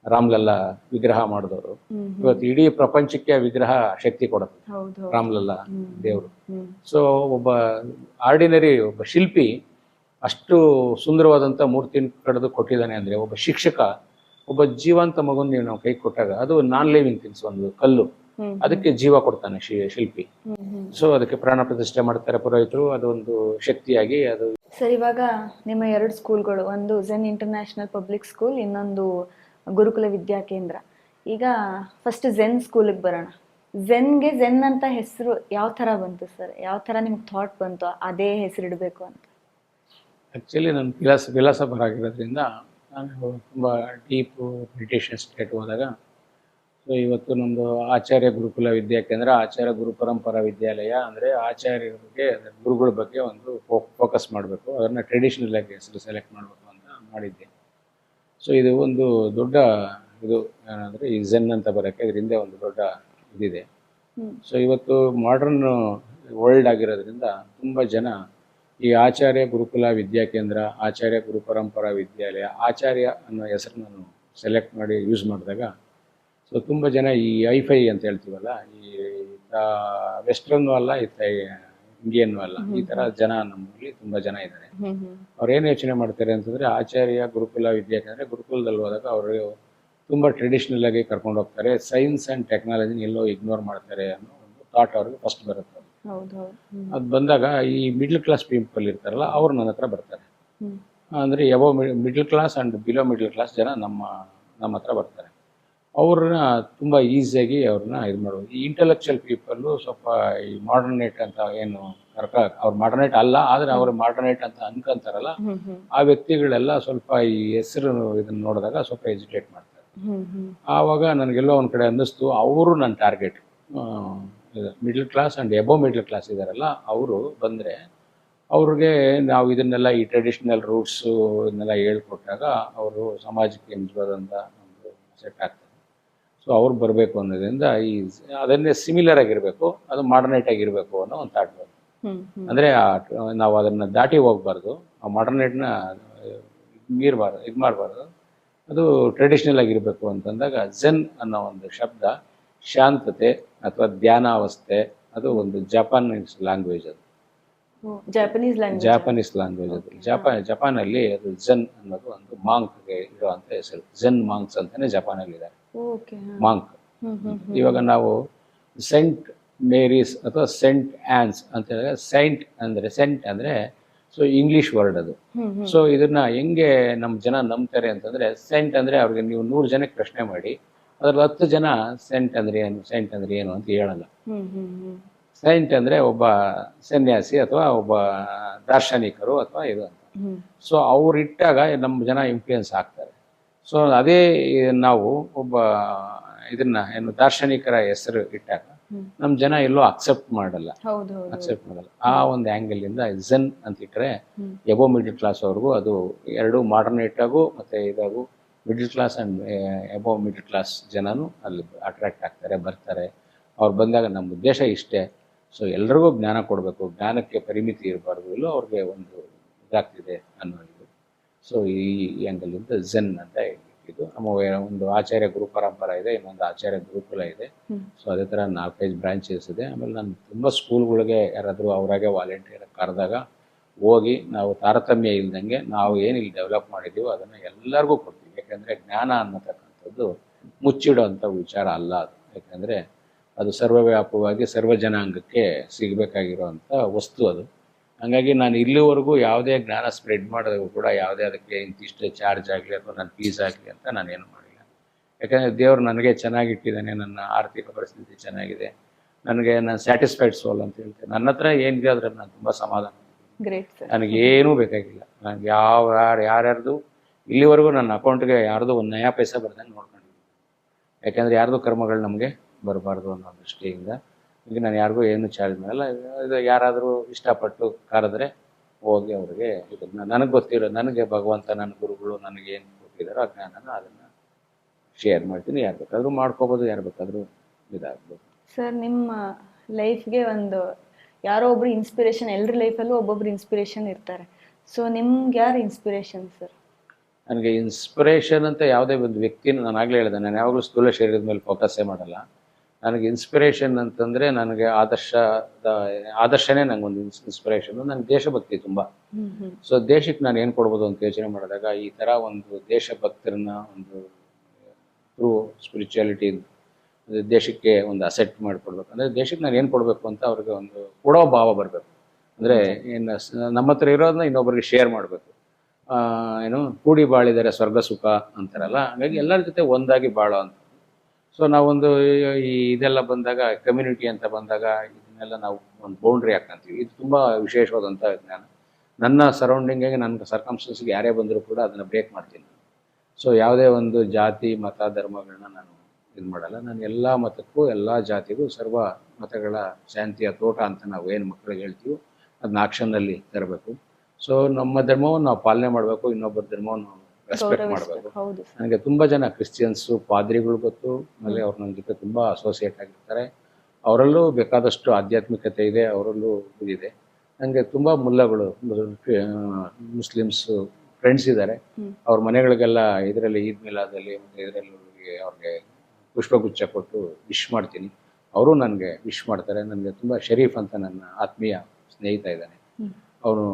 ರಾಮ್ಲಲ್ಲಾ ವಿಗ್ರಹ ಮಾಡಿದವರು ಇವತ್ತು ಇಡೀ ಪ್ರಪಂಚಕ್ಕೆ ವಿಗ್ರಹ ಶಕ್ತಿ ಕೊಡುತ್ತೆ ರಾಮ್ಲಲ್ಲಾ ದೇವರು. ಸೊ ಒಬ್ಬ ಆರ್ಡಿನರಿ ಒಬ್ಬ ಶಿಲ್ಪಿ ಅಷ್ಟು ಸುಂದರವಾದಂಥ ಮೂರ್ತಿನ ಕಡಿದು ಕೊಟ್ಟಿದ್ದಾನೆ ಅಂದರೆ, ಒಬ್ಬ ಶಿಕ್ಷಕ ಒಬ್ಬ ಜೀವಂತ ಮಗುನ ನೀವು ನಾವು ಕೈ ಕೊಟ್ಟಾಗ ಅದು ನಾನ್ ಲಿವಿಂಗ್ ಥಿಂಗ್ಸ್, ಒಂದು ಕಲ್ಲು, ಅದಕ್ಕೆ ಜೀವ ಕೊಡ್ತಾನೆ ಶಿಲ್ಪಿ. ಸೊ ಅದಕ್ಕೆ ಪ್ರಾಣ ಪ್ರತಿಷ್ಠೆ ಮಾಡ್ತಾರೆ ಪುರೋಹಿತರು. ಅದೊಂದು ಶಕ್ತಿಯಾಗಿ ಅದು. ಸರ್, ಇವಾಗ ನಿಮ್ಮ 2 ಸ್ಕೂಲ್ಗಳು, ಒಂದು ಝೆನ್ ಇಂಟರ್ನ್ಯಾಷನಲ್ ಪಬ್ಲಿಕ್ ಸ್ಕೂಲ್, ಇನ್ನೊಂದು ಗುರುಕುಲ ವಿದ್ಯಾಕೇಂದ್ರ. ಈಗ ಫಸ್ಟ್ ಝೆನ್ ಸ್ಕೂಲಿಗೆ ಬರೋಣ. ಝೆನ್ ಅಂತ ಹೆಸರು ಯಾವ ಥರ ಬಂತು ಸರ್? ಯಾವ ಥರ ನಿಮ್ಗೆ ಥಾಟ್ ಬಂತು ಅದೇ ಹೆಸರು ಇಡಬೇಕು ಅಂತ? ಆ್ಯಕ್ಚುಲಿ ನಾನು ಫಿಲಾಸಫರ್ ಆಗಿರೋದ್ರಿಂದ ನಾನು ತುಂಬ ಡೀಪು ಮೆಡಿಟೇಷನ್ ಸ್ಟೇಟ್ ಹೋದಾಗ, ಸೊ ಇವತ್ತು ನಮ್ಮದು ಆಚಾರ್ಯ ಗುರುಕುಲ ವಿದ್ಯಾಕೇಂದ್ರ, ಆಚಾರ್ಯ ಗುರು ಪರಂಪರಾ ವಿದ್ಯಾಲಯ ಅಂದರೆ ಆಚಾರ್ಯರಿಗೆ, ಗುರುಗಳ ಬಗ್ಗೆ ಒಂದು ಫೋಕಸ್ ಮಾಡಬೇಕು, ಅದನ್ನು ಟ್ರೆಡಿಷ್ನಲ್ ಆಗಿ ಹೆಸರು ಸೆಲೆಕ್ಟ್ ಮಾಡಬೇಕು ಅಂತ ಮಾಡಿದ್ದೆ. ಸೊ ಇದು ಒಂದು ದೊಡ್ಡ ಇದು ಏನಂದರೆ ಈ ಝೆನ್ ಅಂತ ಬರೋಕ್ಕೆ ಇದರಿಂದ ಒಂದು ದೊಡ್ಡ ಇದಿದೆ. ಸೊ ಇವತ್ತು ಮಾಡರ್ನ್ ವರ್ಲ್ಡ್ ಆಗಿರೋದ್ರಿಂದ ತುಂಬ ಜನ ಈ ಆಚಾರ್ಯ ಗುರುಕುಲ ವಿದ್ಯಾಕೇಂದ್ರ, ಆಚಾರ್ಯ ಗುರು ಪರಂಪರಾ ವಿದ್ಯಾಲಯ, ಆಚಾರ್ಯ ಅನ್ನೋ ಹೆಸರನ್ನು ನಾನು ಸೆಲೆಕ್ಟ್ ಮಾಡಿ ಯೂಸ್ ಮಾಡಿದಾಗ, ಸೊ ತುಂಬ ಜನ ಈ ಐಫೈ ಅಂತ ಹೇಳ್ತೀವಲ್ಲ, ಈ ವೆಸ್ಟ್ರನ್ನು ಅಲ್ಲ, ಇಂಡಿಯನ್ನು ಅಲ್ಲ, ಈ ಥರ ಜನ ನಮ್ಮಲ್ಲಿ ತುಂಬ ಜನ ಇದ್ದಾರೆ. ಅವ್ರು ಏನು ಯೋಚನೆ ಮಾಡ್ತಾರೆ ಅಂತಂದರೆ, ಆಚಾರ್ಯ ಗುರುಕುಲ ವಿದ್ಯಾಕೇಂದ್ರ, ಗುರುಕುಲದಲ್ಲಿ ಹೋದಾಗ ಅವರು ತುಂಬ ಟ್ರೆಡಿಷ್ನಲ್ ಆಗಿ ಕರ್ಕೊಂಡು ಹೋಗ್ತಾರೆ, ಸೈನ್ಸ್ ಆ್ಯಂಡ್ ಟೆಕ್ನಾಲಜಿನ ಎಲ್ಲೋ ಇಗ್ನೋರ್ ಮಾಡ್ತಾರೆ ಅನ್ನೋ ಒಂದು ಥಾಟ್ ಅವ್ರಿಗೆ ಫಸ್ಟ್ ಬರುತ್ತೆ. ಅದು ಬಂದಾಗ ಈ ಮಿಡ್ಲ್ ಕ್ಲಾಸ್ ಪೀಪಲ್ ಇರ್ತಾರಲ್ಲ, ಅವ್ರು ನನ್ನ ಹತ್ರ ಬರ್ತಾರೆ. ಅಂದರೆ above middle class and below middle class ಜನ ನಮ್ಮ ಹತ್ರ ಬರ್ತಾರೆ. ಅವ್ರನ್ನ ತುಂಬ ಈಸಿಯಾಗಿ ಅವ್ರನ್ನ ಇದು ಮಾಡ್ಬೋದು. ಈ ಇಂಟೆಲೆಕ್ಚುಯಲ್ ಪೀಪಲ್ಲು ಸ್ವಲ್ಪ ಈ ಮಾಡರ್ನೇಟ್ ಅಂತ ಏನು ಅವ್ರು ಮಾಡರ್ನೇಟ್ ಅಲ್ಲ, ಆದರೆ ಅವರು ಮಾಡರ್ನೇಟ್ ಅಂತ ಅನ್ಕೊಂತಾರಲ್ಲ, ಆ ವ್ಯಕ್ತಿಗಳೆಲ್ಲ ಸ್ವಲ್ಪ ಈ ಹೆಸರು ಇದನ್ನು ನೋಡಿದಾಗ ಸ್ವಲ್ಪ ಎಜಿಟೇಟ್ ಮಾಡ್ತಾರೆ. ಆವಾಗ ನನಗೆಲ್ಲೋ ಒಂದು ಕಡೆ ಅನ್ನಿಸ್ತು, ಅವರು ನನ್ನ target. Middle class and above middle class ಇದ್ದಾರಲ್ಲ, ಅವರು ಬಂದರೆ ಅವ್ರಿಗೆ ನಾವು ಇದನ್ನೆಲ್ಲ ಈ ಟ್ರೆಡಿಷ್ನಲ್ ರೂಟ್ಸು ಇದನ್ನೆಲ್ಲ ಹೇಳ್ಕೊಟ್ಟಾಗ ಅವರು ಸಮಾಜಕ್ಕೆ ನಿಜವಾದಂಥ ಒಂದು ಸೆಟ್ ಆಗ್ತದೆ. ಸೊ ಅವ್ರು ಬರಬೇಕು ಅನ್ನೋದ್ರಿಂದ ಅದನ್ನೇ ಸಿಮಿಲರ್ ಆಗಿರಬೇಕು, ಅದು ಮಾಡರ್ನೇಟ್ ಆಗಿರಬೇಕು ಅನ್ನೋ ಒಂದು ಥಾಟ್ ಬಂತು. ಅಂದರೆ ನಾವು ಅದನ್ನು ದಾಟಿ ಹೋಗ್ಬಾರ್ದು, ಆ ಮಾಡರ್ನೇಟ್ನ ಇದು ಮಾಡಬಾರ್ದು, ಅದು ಟ್ರೆಡಿಷ್ನಲ್ ಆಗಿರಬೇಕು ಅಂತಂದಾಗ ಝೆನ್ ಅನ್ನೋ ಒಂದು ಶಬ್ದ ಶಾಂತತೆ ಅಥವಾ ಧ್ಯಾನಾವಸ್ಥೆ, ಅದು ಒಂದು ಜಪಾನೀಸ್ ಲ್ಯಾಂಗ್ವೇಜ್. ಅದು ಜಾಪನೀಸ್ ಲ್ಯಾಂಗ್ವೇಜ್. ಅದು ಜಪಾನಲ್ಲಿ ಅದು ಝೆನ್ ಅನ್ನೋದು ಒಂದು ಮಾಂಕ್ಗೆ ಇರುವಂಥ ಹೆಸರು. ಝೆನ್ ಮಾಂಕ್ಸ್ ಅಂತಾನೆ ಜಪಾನಲ್ಲಿದ್ದಾರೆ, ಮಾಂಕ್. ಇವಾಗ ನಾವು ಸೆಂಟ್ ಮೇರೀಸ್ ಅಥವಾ ಸೆಂಟ್ ಆನ್ಸ್ ಅಂತ ಹೇಳಿದ್ರೆ, ಸೆಂಟ್ ಅಂದರೆ ಸೊ ಇಂಗ್ಲೀಷ್ ವರ್ಡ್ ಅದು. ಸೊ ಇದನ್ನ ಹೆಂಗೆ ನಮ್ಮ ಜನ ನಂಬ್ತಾರೆ ಅಂತಂದರೆ, ಸೆಂಟ್ ಅಂದರೆ ಅವ್ರಿಗೆ ನೀವು 100 ಜನಕ್ಕೆ ಪ್ರಶ್ನೆ ಮಾಡಿ ಅದ್ರಲ್ಲಿ 10 ಜನ ಸೆಂಟ್ ಅಂದರೆ ಏನು ಅಂತ ಹೇಳಲ್ಲ. ಸೈಂಟ್ ಅಂದರೆ ಒಬ್ಬ ಸನ್ಯಾಸಿ ಅಥವಾ ಒಬ್ಬ ದಾರ್ಶನಿಕರು ಅಥವಾ ಇದು ಅಂತ. ಸೊ ಅವ್ರು ಇಟ್ಟಾಗ ನಮ್ಮ ಜನ ಇನ್ಫ್ಲೂಯೆನ್ಸ್ ಆಗ್ತಾರೆ. ಸೊ ಅದೇ ನಾವು ಒಬ್ಬ ಇದನ್ನ ಏನು ದಾರ್ಶನಿಕರ ಹೆಸರು ಇಟ್ಟಾಗ ನಮ್ಮ ಜನ ಎಲ್ಲೋ ಅಕ್ಸೆಪ್ಟ್ ಮಾಡಲ್ಲ. ಆ ಒಂದು ಆ್ಯಂಗಲ್ ಇಂದ ಝೆನ್ ಅಂತ ಇಟ್ಟರೆ ಎಬೋ ಮಿಡ್ಲ್ ಕ್ಲಾಸ್ ಅವ್ರಿಗೂ ಅದು ಎರಡು ಮಾಡರ್ನೇಟ್ ಆಗು ಮತ್ತೆ ಇದಾಗು middle class and above middle class ಜನನು ಅಲ್ಲಿ ಅಟ್ರಾಕ್ಟ್ ಆಗ್ತಾರೆ, ಬರ್ತಾರೆ. ಅವ್ರು ಬಂದಾಗ ನಮ್ಮ ಉದ್ದೇಶ ಇಷ್ಟೇ, ಸೊ ಎಲ್ರಿಗೂ ಜ್ಞಾನ ಕೊಡಬೇಕು, ಜ್ಞಾನಕ್ಕೆ ಪರಿಮಿತಿ ಇರಬಾರ್ದು, ಇಲ್ಲೋ ಅವ್ರಿಗೆ ಒಂದು ಇದಾಗ್ತಿದೆ ಅನ್ನೋ ಇದು. ಸೊ ಈ ಆ್ಯಂಗಲಿಂದ ಝೆನ್ ಅಂತ ಇದು ನಮ್ಮ ಒಂದು ಆಚಾರ್ಯ ಗುರು ಪರಂಪರಾ ಇದೆ, ಇನ್ನೊಂದು ಆಚಾರ್ಯ ಗುರುಕುಲ ಇದೆ. ಸೊ ಅದೇ ಥರ 4-5 ಬ್ರಾಂಚಸ್ ಇದೆ. ಆಮೇಲೆ ನಾನು ತುಂಬ ಸ್ಕೂಲ್ಗಳಿಗೆ ಯಾರಾದರೂ ಅವರಾಗೆ ವಾಲಂಟಿಯರ್ ಕರೆದಾಗ ಹೋಗಿ ನಾವು ತಾರತಮ್ಯ ಇಲ್ದಂಗೆ ನಾವು ಏನು ಇಲ್ಲಿ ಡೆವಲಪ್ ಮಾಡಿದ್ದೀವೋ ಅದನ್ನು ಎಲ್ಲರಿಗೂ ಕೊಡ್ತೀವಿ. ಯಾಕಂದರೆ ಜ್ಞಾನ ಅನ್ನತಕ್ಕಂಥದ್ದು ಮುಚ್ಚಿಡೋಂಥ ವಿಚಾರ ಅಲ್ಲ ಅದು. ಯಾಕಂದರೆ ಅದು ಸರ್ವವ್ಯಾಪಕವಾಗಿ ಸರ್ವ ಜನಾಂಗಕ್ಕೆ ಸಿಗಬೇಕಾಗಿರೋವಂಥ ವಸ್ತು ಅದು. ಹಾಗಾಗಿ ನಾನು ಇಲ್ಲಿವರೆಗೂ ಯಾವುದೇ ಜ್ಞಾನ ಸ್ಪ್ರೆಡ್ ಮಾಡಿದಾಗೂ ಕೂಡ ಯಾವುದೇ ಅದಕ್ಕೆ ಇಂತಿಷ್ಟೇ ಚಾರ್ಜ್ ಆಗಲಿ ಅಥವಾ ನನ್ನ ಫೀಸ್ ಆಗಲಿ ಅಂತ ನಾನೇನು ಮಾಡಿಲ್ಲ. ಯಾಕಂದರೆ ದೇವರು ನನಗೆ ಚೆನ್ನಾಗಿಟ್ಟಿದ್ದಾನೆ, ನನ್ನ ಆರ್ಥಿಕ ಪರಿಸ್ಥಿತಿ ಚೆನ್ನಾಗಿದೆ, ನನಗೆ ನಾನು ಸ್ಯಾಟಿಸ್ಫೈಡ್ ಸೋಲ್ ಅಂತ ಹೇಳ್ತೇನೆ. ನನ್ನ ಹತ್ರ ಏನಿದೆ ಅದ್ರಲ್ಲಿ ನಾನು ತುಂಬ ಸಮಾಧಾನ. Great sir. ನನಗೇನೂ ಬೇಕಾಗಿಲ್ಲ. ನನಗೆ ಯಾರ್ಯಾರ್ದು ಇಲ್ಲಿವರೆಗೂ ನನ್ನ ಅಕೌಂಟ್ಗೆ ಯಾರ್ದು ಒಂದು ನಯಾ ಪೈಸಾ ಬರ್ದಂಗೆ ನೋಡ್ಕೊಂಡಿದ್ದೀನಿ. ಯಾಕೆಂದರೆ ಯಾರ್ದು ಕರ್ಮಗಳು ನಮಗೆ ಬರಬಾರ್ದು ಅನ್ನೋ ದೃಷ್ಟಿಯಿಂದ ಈಗ ನಾನು ಯಾರಿಗೂ ಏನು ಚಾರ್ಜ್ ಮಾಡಲ್ಲ. ಇದು ಯಾರಾದರೂ ಇಷ್ಟಪಟ್ಟು ಕರೆದ್ರೆ ಹೋಗಿ ಅವ್ರಿಗೆ ಇದನ್ನು ನನಗೆ ಗೊತ್ತಿರೋ, ನನಗೆ ಭಗವಂತ ನನ್ನ ಗುರುಗಳು ನನಗೇನು ಕೊಟ್ಟಿದ್ದಾರೋ ಆ ಜ್ಞಾನನ ಅದನ್ನು ಶೇರ್ ಮಾಡ್ತೀನಿ. ಯಾರು ಬೇಕಾದರೂ ಮಾಡ್ಕೋಬೋದು, ಯಾರು ಬೇಕಾದರೂ ಇದಾಗ್ಬೋದು. ಸರ್, ನಿಮ್ಮ ಲೈಫ್ಗೆ ಒಂದು ಯಾರೋ ಒಬ್ರು ಇನ್ಸ್ಪಿರೇಷನ್, ಎಲ್ಲರ ಲೈಫಲ್ಲೂ ಒಬ್ಬೊಬ್ರು ಇನ್ಸ್ಪಿರೇಷನ್ ಇರ್ತಾರೆ. ಸೊ ನಿಮ್ಗೆ ಯಾರು ಇನ್ಸ್ಪಿರೇಷನ್ ಸರ್? ನನಗೆ ಇನ್ಸ್ಪಿರೇಷನ್ ಅಂತ ಯಾವುದೇ ಒಂದು ವ್ಯಕ್ತಿನ ನಾನು ಆಗಲೇ ಹೇಳಿದೆ, ನಾನು ಯಾವಾಗಲೂ ಸ್ಥೂಲ ಶರೀರದ ಮೇಲೆ ಫೋಕಸ್ಸೇ ಮಾಡಲ್ಲ. ನನಗೆ ಇನ್ಸ್ಪಿರೇಷನ್ ಅಂತಂದರೆ ನನಗೆ ಆದರ್ಶನೇ ನನಗೊಂದು ಇನ್ಸ್ಪಿರೇಷನು. ನನಗೆ ದೇಶಭಕ್ತಿ ತುಂಬ. ಸೊ ದೇಶಕ್ಕೆ ನಾನು ಏನು ಕೊಡ್ಬೋದು ಅಂತ ಯೋಚನೆ ಮಾಡಿದಾಗ ಈ ಥರ ಒಂದು ದೇಶಭಕ್ತರನ್ನ ಒಂದು ಥ್ರೂ ಸ್ಪಿರಿಚುಯಾಲಿಟಿ ದೇಶಕ್ಕೆ ಒಂದು ಅಸೆಟ್ ಮಾಡಿಕೊಡ್ಬೇಕು. ಅಂದರೆ ದೇಶಕ್ಕೆ ನಾನು ಏನು ಕೊಡಬೇಕು ಅಂತ ಅವ್ರಿಗೆ ಒಂದು ಕೊಡೋ ಭಾವ ಬರಬೇಕು. ಅಂದರೆ ಏನು ನಮ್ಮ ಹತ್ರ ಇರೋದನ್ನ ಇನ್ನೊಬ್ಬರಿಗೆ ಶೇರ್ ಮಾಡಬೇಕು. ಏನು ಕೂಡಿ ಬಾಳಿದರೆ ಸ್ವರ್ಗ ಸುಖ ಅಂತಾರಲ್ಲ, ಹಾಗಾಗಿ ಎಲ್ಲರ ಜೊತೆ ಒಂದಾಗಿ ಬಾಳೋ ಅಂತ. ಸೊ ನಾವೊಂದು ಇದೆಲ್ಲ ಬಂದಾಗ, ಕಮ್ಯುನಿಟಿ ಅಂತ ಬಂದಾಗ ಇದನ್ನೆಲ್ಲ ನಾವು ಒಂದು ಬೌಂಡ್ರಿ ಹಾಕ್ಕೊಂತೀವಿ. ಇದು ತುಂಬ ವಿಶೇಷವಾದಂಥ ಜ್ಞಾನ. ನನ್ನ ಸರೌಂಡಿಂಗಿಗೆ, ನನ್ನ ಸರ್ಕಮ್ಸ್ಟೆನ್ಸ್ಗೆ ಯಾರೇ ಬಂದರೂ ಕೂಡ ಅದನ್ನು ಬ್ರೇಕ್ ಮಾಡ್ತೀನಿ. ಸೊ ಯಾವುದೇ ಒಂದು ಜಾತಿ ಮತ ಧರ್ಮಗಳನ್ನ ನಾನು ಇದು ಮಾಡಲ್ಲ. ನಾನು ಎಲ್ಲ ಮತಕ್ಕೂ ಎಲ್ಲ ಜಾತಿಗೂ ಸರ್ವ ಮತಗಳ ಶಾಂತಿಯ ತೋಟ ಅಂತ ನಾವು ಏನು ಮಕ್ಕಳಿಗೆ ಹೇಳ್ತೀವೋ ಅದನ್ನ ಆಕ್ಷನ್ನಲ್ಲಿ ತರಬೇಕು. ಸೊ ನಮ್ಮ ಧರ್ಮವನ್ನು ನಾವು ಪಾಲನೆ ಮಾಡಬೇಕು, ಇನ್ನೊಬ್ಬರ ಧರ್ಮವನ್ನು ರೆಸ್ಪೆಕ್ಟ್ ಮಾಡಬೇಕು. ನನಗೆ ತುಂಬ ಜನ ಕ್ರಿಶ್ಚಿಯನ್ಸು ಪಾದ್ರಿಗಳು ಗೊತ್ತು, ಆಮೇಲೆ ಅವ್ರು ನನ್ನ ಜೊತೆ ತುಂಬ ಅಸೋಸಿಯೇಟ್ ಆಗಿರ್ತಾರೆ. ಅವರಲ್ಲೂ ಬೇಕಾದಷ್ಟು ಆಧ್ಯಾತ್ಮಿಕತೆ ಇದೆ, ಅವರಲ್ಲೂ ಇದಿದೆ. ನನಗೆ ತುಂಬ ಮುಲ್ಲಗಳು ಮುಸ್ಲಿಮ್ಸು ಫ್ರೆಂಡ್ಸ್ ಇದ್ದಾರೆ. ಅವ್ರ ಮನೆಗಳಿಗೆಲ್ಲ ಇದರಲ್ಲಿ ಈದ್ ಮಿಲಾದಲ್ಲಿ ಇದರಲ್ಲಿ ಅವ್ರಿಗೆ ಪುಷ್ಪಗುಚ್ಛ ಕೊಟ್ಟು ವಿಶ್ ಮಾಡ್ತೀನಿ. ಅವರು ನನಗೆ ವಿಶ್ ಮಾಡ್ತಾರೆ. ನನಗೆ ತುಂಬ ಶರೀಫ್ ಅಂತ ನನ್ನ ಆತ್ಮೀಯ ಸ್ನೇಹಿತ ಇದ್ದಾನೆ. ಅವನು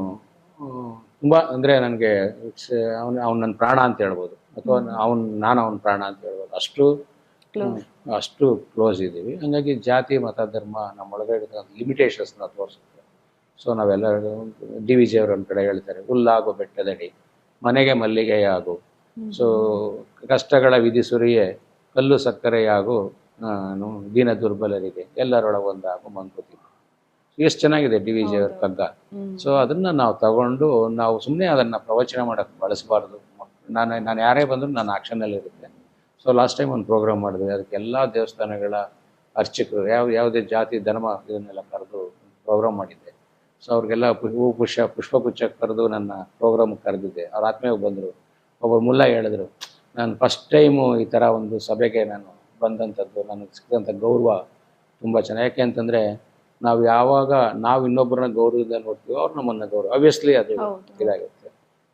ತುಂಬ ಅಂದರೆ ನನಗೆ ಅವ್ನು ನನ್ನ ಪ್ರಾಣ ಅಂತ ಹೇಳ್ಬೋದು, ಅಥವಾ ನಾನು ಅವನ ಪ್ರಾಣ ಅಂತ ಹೇಳ್ಬೋದು. ಅಷ್ಟು ಕ್ಲೋಸ್ ಇದ್ದೀವಿ. ಹಾಗಾಗಿ ಜಾತಿ ಮತ ಧರ್ಮ ನಮ್ಮೊಳಗಡೆ ಲಿಮಿಟೇಷನ್ಸ್ನ ತೋರಿಸುತ್ತೆ. ಸೊ ನಾವೆಲ್ಲ ಡಿ ವಿ ಜಿ ಅವರು ಒಂದು ಕಡೆ ಹೇಳ್ತಾರೆ, ಹುಲ್ಲಾಗು ಬೆಟ್ಟದಡಿ ಮನೆಗೆ ಮಲ್ಲಿಗೆಯಾಗು, ಸೊ ಕಷ್ಟಗಳ ವಿಧಿ ಸುರಿಯೇ ಕಲ್ಲು ಸಕ್ಕರೆಯಾಗು, ದೀನ ದುರ್ಬಲರಿಗೆ ಎಲ್ಲರೊಳಗೊಂದಾಗು ಮಂಕುತಿ. ಎಷ್ಟು ಚೆನ್ನಾಗಿದೆ ಡಿ ವಿ ಜಿ ಅವ್ರ ಕಗ್ಗ. ಸೊ ಅದನ್ನು ನಾವು ತಗೊಂಡು ನಾವು ಸುಮ್ಮನೆ ಅದನ್ನು ಪ್ರವಚನ ಮಾಡೋಕ್ಕೆ ಬಳಸಬಾರ್ದು. ನಾನು ಯಾರೇ ಬಂದರೂ ನಾನು ಆಕ್ಷನಲ್ಲಿ ಇರುತ್ತೆ. ಸೊ ಲಾಸ್ಟ್ ಟೈಮ್ ಒಂದು ಪ್ರೋಗ್ರಾಮ್ ಮಾಡಿದೆ, ಅದಕ್ಕೆ ಎಲ್ಲ ದೇವಸ್ಥಾನಗಳ ಅರ್ಚಕರು ಯಾವುದೇ ಜಾತಿ ಧರ್ಮ ಇದನ್ನೆಲ್ಲ ಕರೆದು ಪ್ರೋಗ್ರಾಮ್ ಮಾಡಿದ್ದೆ. ಸೊ ಅವ್ರಿಗೆಲ್ಲ ಪುಷ್ಪಗುಚ್ಛ ಕರೆದು ನನ್ನ ಪ್ರೋಗ್ರಾಮ್ಗೆ ಕರೆದಿದ್ದೆ. ಅವ್ರ ಆತ್ಮೀಯವಾಗಿ ಬಂದರು. ಒಬ್ಬರು ಮುಲ್ಲ ಹೇಳಿದ್ರು, ನಾನು ಫಸ್ಟ್ ಟೈಮು ಈ ಥರ ಒಂದು ಸಭೆಗೆ ನಾನು ಬಂದಂಥದ್ದು, ನನಗೆ ಸಿಕ್ಕಿದಂಥ ಗೌರವ ತುಂಬ ಚೆನ್ನಾಗಿ. ಯಾಕೆ ಅಂತಂದರೆ ನಾವು ಇನ್ನೊಬ್ಬರನ್ನ ಗೌರವದಿಂದ ನೋಡ್ತೀವಿ, ಅವ್ರು ನಮ್ಮನ್ನು ಗೌರವ. ಆಬ್ವಿಯಸ್ಲಿ ಅದು ಇದಾಗುತ್ತೆ.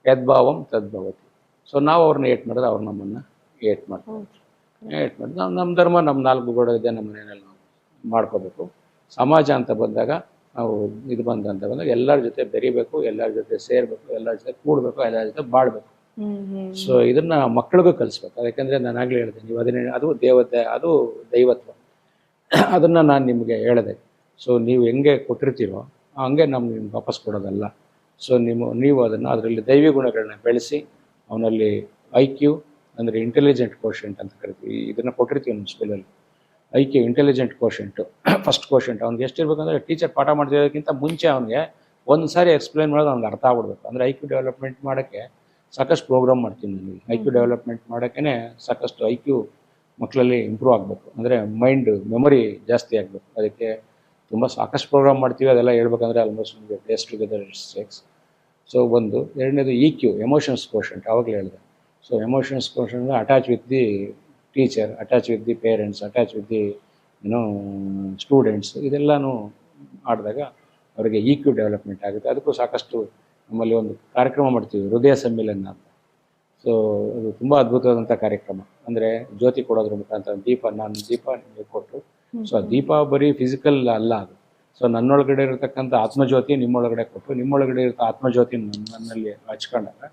ಯದ್ಭಾವಂ ತದ್ಭವತಿ. ಸೊ ನಾವು ಅವ್ರನ್ನ ಏಟ್ ಮಾಡಿದ್ರೆ ಅವ್ರು ನಮ್ಮನ್ನು ಏಟ್ ಮಾಡಿದ್ರೆ ನಮ್ಮ ಧರ್ಮ ನಮ್ಮ 4 ಗೋಡೆ ಇದೆ, ನಮ್ಮ ಮನೆಯಲ್ಲಿ ನಾವು ಮಾಡ್ಕೋಬೇಕು. ಸಮಾಜ ಅಂತ ಬಂದಾಗ ನಾವು ಇದು ಅಂತ ಬಂದಾಗ ಎಲ್ಲರ ಜೊತೆ ಬೆರಿಬೇಕು, ಎಲ್ಲರ ಜೊತೆ ಸೇರಬೇಕು, ಎಲ್ಲರ ಜೊತೆ ಕೂಡಬೇಕು, ಎಲ್ಲರ ಜೊತೆ ಬಾಳ್ಬೇಕು. ಸೊ ಇದನ್ನ ಮಕ್ಕಳಿಗೂ ಕಲಿಸ್ಬೇಕು. ಯಾಕಂದರೆ ನಾನು ಆಗಲೇ ಹೇಳಿದೆ, ನೀವು ಅದು ದೇವತೆ, ಅದು ದೈವತ್ವ. ಅದನ್ನು ನಾನು ನಿಮಗೆ ಹೇಳಿದೆ. ಸೊ ನೀವು ಹೆಂಗೆ ಕೊಟ್ಟಿರ್ತೀರೋ ಹಂಗೆ ನಮ್ಗೆ ವಾಪಸ್ ಕೊಡೋದಲ್ಲ. ಸೊ ನೀವು ಅದನ್ನು ಅದರಲ್ಲಿ ದೈವಿ ಗುಣಗಳನ್ನ ಬೆಳೆಸಿ ಅವನಲ್ಲಿ IQ ಅಂದರೆ ಇಂಟೆಲಿಜೆಂಟ್ ಕೋಶೆಂಟ್ ಅಂತ ಕರಿತೀವಿ, ಇದನ್ನು ಕೊಟ್ಟಿರ್ತೀವಿ ನಮ್ಮ ಸ್ಕೂಲಲ್ಲಿ. IQ intelligent quotient, first quotient. ಅವ್ನಿಗೆ ಎಷ್ಟಿರ್ಬೇಕಂದ್ರೆ ಟೀಚರ್ ಪಾಠ ಮಾಡ್ತಿರೋದಕ್ಕಿಂತ ಮುಂಚೆ ಅವನಿಗೆ ಒಂದು ಸಾರಿ ಎಕ್ಸ್ಪ್ಲೈನ್ ಮಾಡೋದು ಅವ್ನಿಗೆ ಅರ್ಥ ಆಗ್ಬಿಡ್ಬೇಕು. ಅಂದರೆ IQ ಡೆವಲಪ್ಮೆಂಟ್ ಮಾಡೋಕ್ಕೆ ಸಾಕಷ್ಟು ಪ್ರೋಗ್ರಾಮ್ ಮಾಡ್ತೀನಿ ನನಗೆ. IQ ಡೆವಲಪ್ಮೆಂಟ್ ಮಾಡೋಕ್ಕೇ ಸಾಕಷ್ಟು IQ ಮಕ್ಕಳಲ್ಲಿ ಇಂಪ್ರೂವ್ ಆಗಬೇಕು. ಅಂದರೆ ಮೈಂಡ್ ಮೆಮೊರಿ ಜಾಸ್ತಿ ಆಗಬೇಕು. ಅದಕ್ಕೆ ತುಂಬ ಸಾಕಷ್ಟು ಪ್ರೋಗ್ರಾಮ್ ಮಾಡ್ತೀವಿ. ಅದೆಲ್ಲ ಹೇಳ್ಬೇಕಂದ್ರೆ ಆಲ್ಮೋಸ್ಟ್ ನಮಗೆ days together it's takes. So ಎರಡನೇದು EQ ಎಮೋಷನ್ಸ್ ಕೋಶೆಂಟ್, ಆವಾಗಲೇ ಹೇಳಿದೆ. So emotions quotient attach with the teacher, attach with the parents, attach with the students, ಇದೆಲ್ಲನೂ ಆಡಿದಾಗ ಅವರಿಗೆ EQ ಡೆವಲಪ್ಮೆಂಟ್ ಆಗುತ್ತೆ. ಅದಕ್ಕೂ ಸಾಕಷ್ಟು ನಮ್ಮಲ್ಲಿ ಒಂದು ಕಾರ್ಯಕ್ರಮ ಮಾಡ್ತೀವಿ, ಹೃದಯ ಸಮ್ಮಿಲನ ಅಂತ. ಸೊ ಅದು ತುಂಬ ಅದ್ಭುತವಾದಂಥ ಕಾರ್ಯಕ್ರಮ. ಅಂದರೆ ಜ್ಯೋತಿ ಕೊಡೋದ್ರ ಮುಖಾಂತರ ನಾನು ದೀಪ ನಿಮಗೆ ಕೊಟ್ಟು, ಸೊ ದೀಪ ಬರೀ ಫಿಸಿಕಲ್ ಅಲ್ಲ, ಅದು ಸೊ ನನ್ನೊಳಗಡೆ ಇರತಕ್ಕಂಥ ಆತ್ಮಜ್ಯೋತಿ ನಿಮ್ಮೊಳಗಡೆ ಕೊಟ್ಟು ನಿಮ್ಮೊಳಗಡೆ ಇರೋ ಆತ್ಮಜ್ಯೋತಿ ನನ್ನಲ್ಲಿ ಹಚ್ಕೊಂಡಾಗ